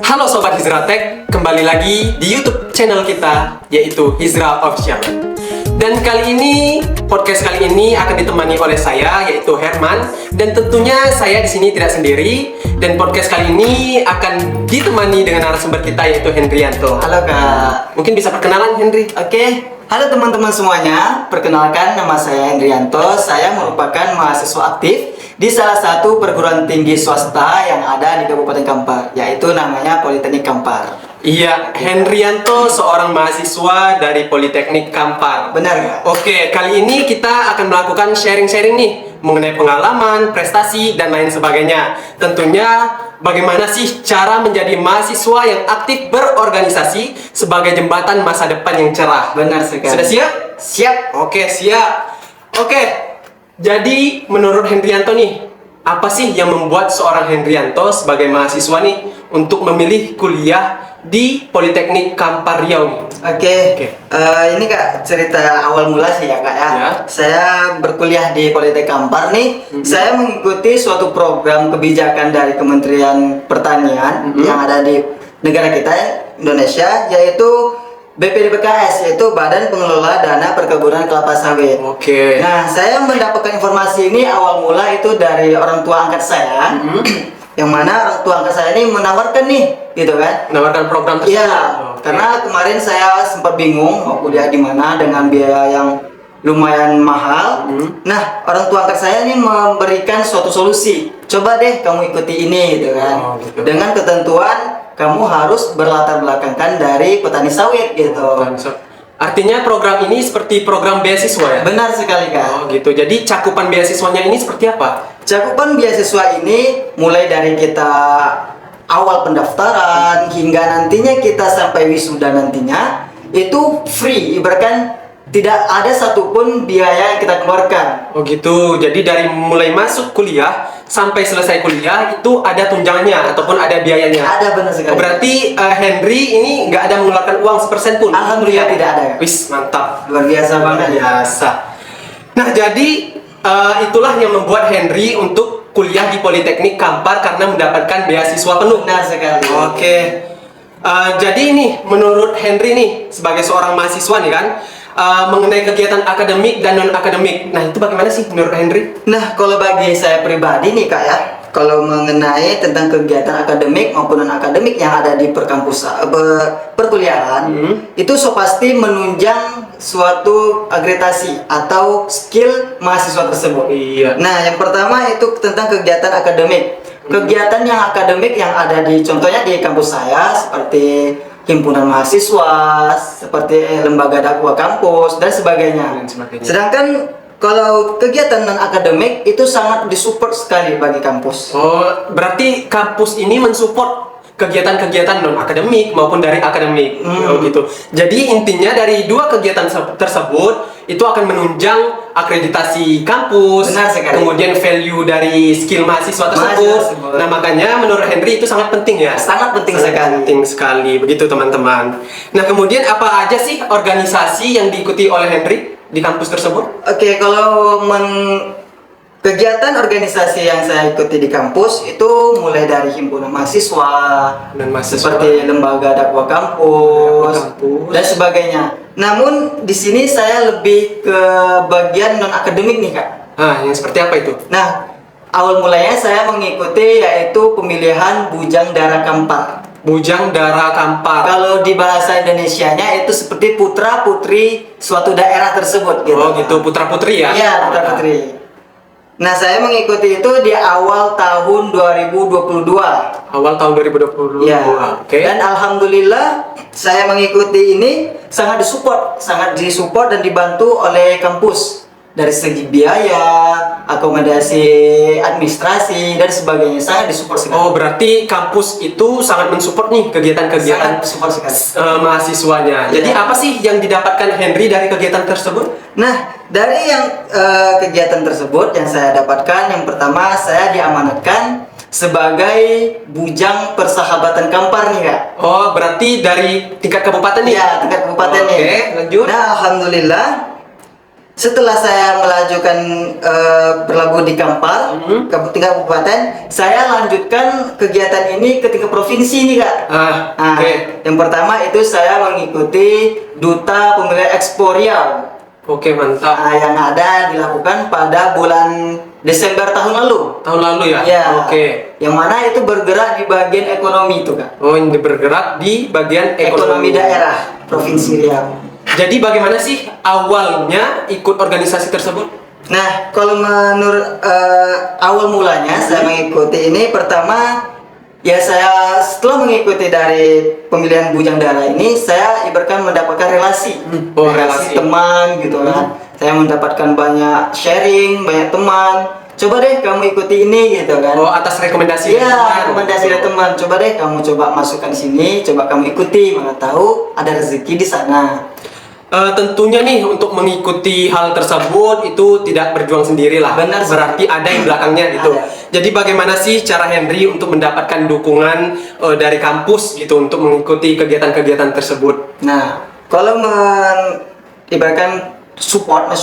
Halo Sobat Hizratek, kembali lagi di YouTube channel kita, yaitu Hizra Official. Dan kali ini, podcast kali ini akan ditemani oleh saya, yaitu Herman. Dan tentunya saya di sini tidak sendiri. Dan podcast kali ini akan ditemani dengan narasumber kita, yaitu Hendrianto. Halo Kak. Mungkin bisa perkenalan, Hendri? Oke. Halo teman-teman semuanya. Perkenalkan, nama saya Hendrianto. Saya merupakan mahasiswa aktif di salah satu perguruan tinggi swasta yang ada di Kabupaten Kampar, yaitu namanya Politeknik Kampar. Iya, Hendrianto seorang mahasiswa dari Politeknik Kampar. Benar nggak? Oke, kali ini kita akan melakukan sharing-sharing nih mengenai pengalaman, prestasi, dan lain sebagainya. Tentunya bagaimana sih cara menjadi mahasiswa yang aktif berorganisasi sebagai jembatan masa depan yang cerah. Benar sekali. Sudah siap? Siap. Oke, siap. Oke, jadi menurut Hendrianto nih, apa sih yang membuat seorang Hendrianto sebagai mahasiswa nih untuk memilih kuliah di Politeknik Kampar Riau nih? Oke. Ini Kak, cerita awal mula sih ya Kak ya. Ya. Saya berkuliah di Politeknik Kampar nih. Saya mengikuti suatu program kebijakan dari Kementerian Pertanian yang ada di negara kita Indonesia, yaitu BPDPKS, yaitu Badan Pengelola Dana Perkebunan Kelapa Sawit. Oke. Nah, saya mendapatkan informasi ini awal mula itu dari orang tua angkat saya. Yang mana orang tua angkat saya ini menawarkan nih, gitu kan? Menawarkan program tersebut. Iya, Oke. karena kemarin saya sempat bingung mau kuliah di mana dengan biaya yang lumayan mahal. Nah, orang tua angkat saya ini memberikan suatu solusi. Coba deh kamu ikuti ini, gitu kan? Oh, gitu. Dengan ketentuan kamu harus berlatar belakangkan dari petani sawit, gitu. Artinya program ini seperti program beasiswa ya? Benar sekali Kak. Oh gitu. Jadi cakupan beasiswanya ini seperti apa? Cakupan beasiswa ini mulai dari kita awal pendaftaran hingga nantinya kita sampai wisuda nantinya itu free, ibaratkan tidak ada satupun biaya yang kita keluarkan. Oh gitu. Jadi dari mulai masuk kuliah sampai selesai kuliah itu ada tunjangannya ataupun ada biayanya. Ada, benar sekali. Berarti Henry ini nggak ada mengeluarkan uang sepersen pun. Alhamdulillah tidak ada. Wis mantap. Luar biasa banget. Biasa. Nah jadi itulah yang membuat Henry untuk kuliah di Politeknik Kampar karena mendapatkan beasiswa penuh. Benar sekali. Oke. Jadi ini menurut Henry nih sebagai seorang mahasiswa nih kan mengenai kegiatan akademik dan non akademik. Nah itu bagaimana sih menurut Henry? Nah, kalau bagi saya pribadi nih Kak ya, kalau mengenai tentang kegiatan akademik maupun non akademik yang ada di perkuliahan, itu so pasti menunjang suatu agregasi atau skill mahasiswa tersebut. Iya. Nah, yang pertama itu tentang kegiatan akademik. Kegiatan yang akademik yang ada di contohnya di kampus saya seperti himpunan mahasiswa, seperti lembaga dakwah kampus dan sebagainya. Dan sebagainya. Sedangkan kalau kegiatan non akademik itu sangat disupport sekali bagi kampus. Oh, berarti kampus ini mensupport kegiatan-kegiatan non akademik maupun dari akademik. Oh gitu. Jadi intinya dari dua kegiatan tersebut itu akan menunjang akreditasi kampus, Benar sekali. kemudian value dari skill mahasiswa tersebut. Nah, makanya menurut Henry itu sangat penting ya. Sangat penting Sangat sekali. penting sekali, begitu teman-teman. Nah, kemudian apa aja sih organisasi yang diikuti oleh Henry di kampus tersebut? Oke, kalau kegiatan organisasi yang saya ikuti di kampus itu mulai dari himpunan mahasiswa Dan mahasiswa. seperti lembaga dakwah kampus, dan sebagainya. Namun di sini saya lebih ke bagian non akademik nih Kak. Ah, yang seperti apa itu? Nah, awal mulanya saya mengikuti yaitu pemilihan Bujang Dara Kampar. Bujang Dara Kampar. Kalau di bahasa Indonesianya itu seperti putra putri suatu daerah tersebut gitu. Oh gitu, putra-putri ya? Iya, putra putri. Nah, saya mengikuti itu di awal tahun 2022. Awal tahun 2022. Ya. Oke. Dan alhamdulillah saya mengikuti ini sangat disupport dan dibantu oleh kampus dari segi biaya, akomodasi, administrasi dan sebagainya, sangat disupport sekali. Oh, berarti kampus itu sangat mensupport nih kegiatan-kegiatan Sangat support sekali. mahasiswanya. Iya. Jadi apa sih yang didapatkan Henry dari kegiatan tersebut? Nah, dari yang kegiatan tersebut yang saya dapatkan, yang pertama saya diamanatkan sebagai Bujang Persahabatan Kampar nih Kak. Oh, berarti dari tingkat kabupaten nih? Iya, tingkat kabupaten nih. Oke, lanjut. Nah, alhamdulillah setelah saya melajukan berlabuh di Kampar ke tingkat kabupaten, saya lanjutkan kegiatan ini ke tingkat provinsi nih Kak. Oke. Yang pertama itu saya mengikuti Duta Pemilihan Ekspor Riau. Oke, mantap. Yang ada dilakukan pada bulan Desember tahun lalu. Tahun lalu ya? Ya. Oke. Yang mana itu bergerak di bagian ekonomi itu Kak. Oh, ini bergerak di bagian Ekonomi daerah Provinsi Riau. Jadi bagaimana sih awalnya ikut organisasi tersebut? Nah, kalau menurut awal mulanya saya mengikuti ini, pertama ya saya setelah mengikuti dari pemilihan bujang dara ini, saya ibaratkan mendapatkan relasi, relasi teman gitu kan. Saya mendapatkan banyak sharing, banyak teman. Coba deh kamu ikuti ini gitu kan. Oh, atas rekomendasi Iya, teman. rekomendasi dari teman. Coba deh kamu coba masukkan sini, coba kamu ikuti, mana tahu ada rezeki di sana. Tentunya nih untuk mengikuti hal tersebut itu tidak berjuang sendiri lah. Benar. Berarti ada yang belakangnya gitu. Ada. Jadi bagaimana sih cara Henry untuk mendapatkan dukungan dari kampus gitu untuk mengikuti kegiatan-kegiatan tersebut? Nah, kalau ibaratkan support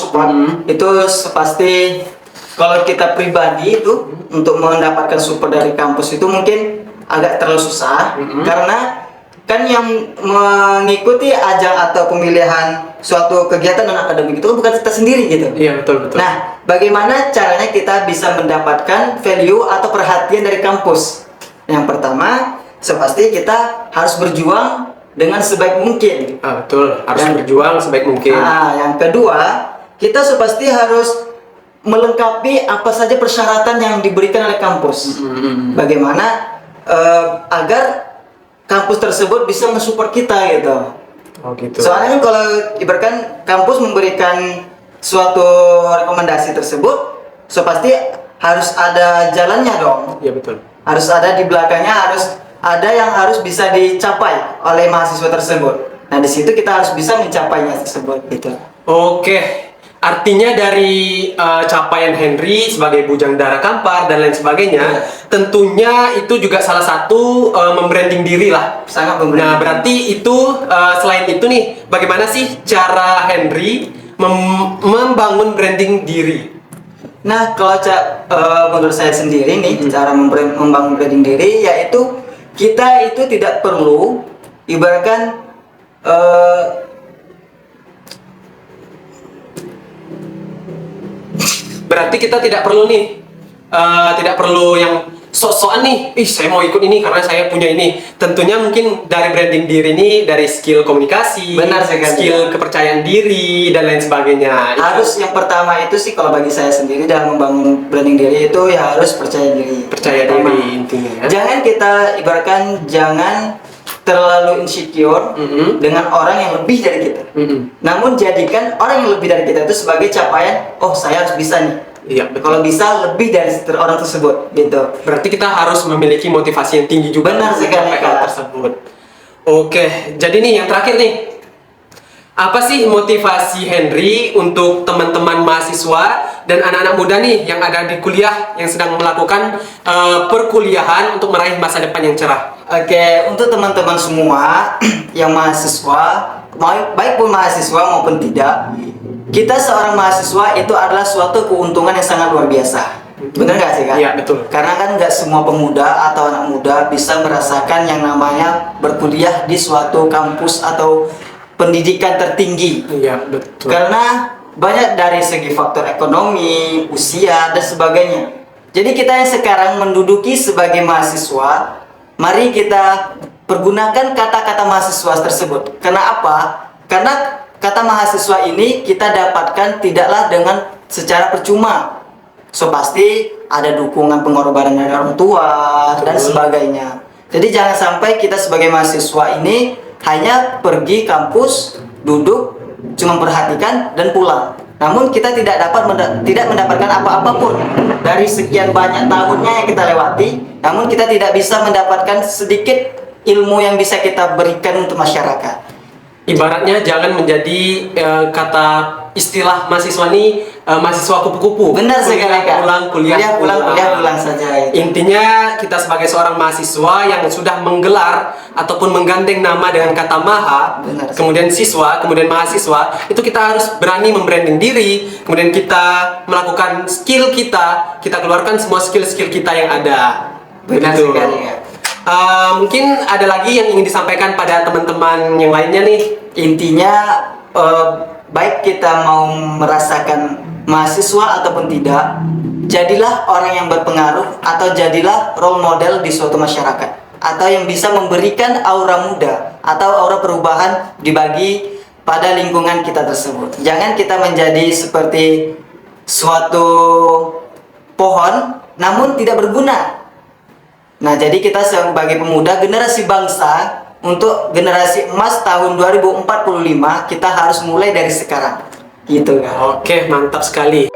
itu pasti kalau kita pribadi itu untuk mendapatkan support dari kampus itu mungkin agak terlalu susah karena kan yang mengikuti ajang atau pemilihan suatu kegiatan non akademik itu bukan kita sendiri gitu. Iya, betul. Nah, bagaimana caranya kita bisa mendapatkan value atau perhatian dari kampus? Yang pertama, pasti kita harus berjuang dengan sebaik mungkin. Betul, harus berjuang sebaik mungkin. Yang kedua, kita pasti harus melengkapi apa saja persyaratan yang diberikan oleh kampus. Bagaimana agar kampus tersebut bisa mensupport kita gitu. Oh gitu. Soalnya kan kalau ibaratkan kampus memberikan suatu rekomendasi tersebut, pasti harus ada jalannya dong. Iya, betul. Harus ada di belakangnya, harus ada yang harus bisa dicapai oleh mahasiswa tersebut. Nah, di situ kita harus bisa mencapainya tersebut gitu. Oke. Artinya dari capaian Henry sebagai bujang dara Kampar dan lain sebagainya, tentunya itu juga salah satu membranding diri lah. Sangat membranding. Nah, berarti itu selain itu nih, bagaimana sih cara Henry membangun branding diri? Nah, kalau menurut saya sendiri nih, cara membangun branding diri yaitu kita itu tidak perlu ibaratkan berarti kita tidak perlu nih, tidak perlu yang sok-sokan nih, saya mau ikut ini karena saya punya ini. Tentunya mungkin dari branding diri ini, dari skill komunikasi, benar sekali, skill kepercayaan diri dan lain sebagainya. Harus yang pertama itu sih kalau bagi saya sendiri dalam membangun branding diri itu ya harus percaya diri. Percaya diri intinya. Ya? Jangan kita ibaratkan jangan terlalu insecure dengan orang yang lebih dari kita. Namun jadikan orang yang lebih dari kita itu sebagai capaian. Oh, saya harus bisa nih. Iya, betul. Kalau bisa lebih dari orang tersebut, gitu. Berarti kita harus memiliki motivasi yang tinggi juga. Benar sekali, hal tersebut. Oke, jadi nih yang terakhir nih. Apa sih motivasi Henry untuk teman-teman mahasiswa dan anak-anak muda nih yang ada di kuliah yang sedang melakukan perkuliahan untuk meraih masa depan yang cerah? Oke, untuk teman-teman semua yang mahasiswa, baik pun mahasiswa maupun tidak, kita seorang mahasiswa itu adalah suatu keuntungan yang sangat luar biasa. Bener nggak sih Kak? Iya, betul. Karena kan nggak semua pemuda atau anak muda bisa merasakan yang namanya berkuliah di suatu kampus atau pendidikan tertinggi. Iya, betul. Karena banyak dari segi faktor ekonomi, usia, dan sebagainya. Jadi kita yang sekarang menduduki sebagai mahasiswa, mari kita pergunakan kata-kata mahasiswa tersebut. Karena apa? Karena kata mahasiswa ini kita dapatkan tidaklah dengan secara percuma. Pasti ada dukungan pengorbanan dari orang tua dan sebagainya. Jadi jangan sampai kita sebagai mahasiswa ini hanya pergi kampus, duduk, cuma perhatikan dan pulang. Namun kita tidak mendapatkan apa-apa pun dari sekian banyak tahunnya yang kita lewati. Namun kita tidak bisa mendapatkan sedikit ilmu yang bisa kita berikan untuk masyarakat. Ibaratnya jangan menjadi kata istilah mahasiswa ini mahasiswa kupu-kupu. Benar sekali, Kak. Kuliah Kuliah pulang saja itu. Intinya kita sebagai seorang mahasiswa yang sudah menggelar ataupun menggandeng nama dengan kata maha, Benar. kemudian siswa, kemudian mahasiswa, itu kita harus berani membranding diri, kemudian kita melakukan skill kita keluarkan semua skill-skill kita yang ada. Benar Begitu. sekali, Kak. Mungkin ada lagi yang ingin disampaikan pada teman-teman yang lainnya nih. Intinya baik kita mau merasakan mahasiswa ataupun tidak, jadilah orang yang berpengaruh atau jadilah role model di suatu masyarakat, atau yang bisa memberikan aura muda atau aura perubahan dibagi pada lingkungan kita tersebut. Jangan kita menjadi seperti suatu pohon namun tidak berguna. Nah, jadi kita sebagai pemuda generasi bangsa, untuk generasi emas tahun 2045 kita harus mulai dari sekarang. Gitu kan. Oke, mantap sekali.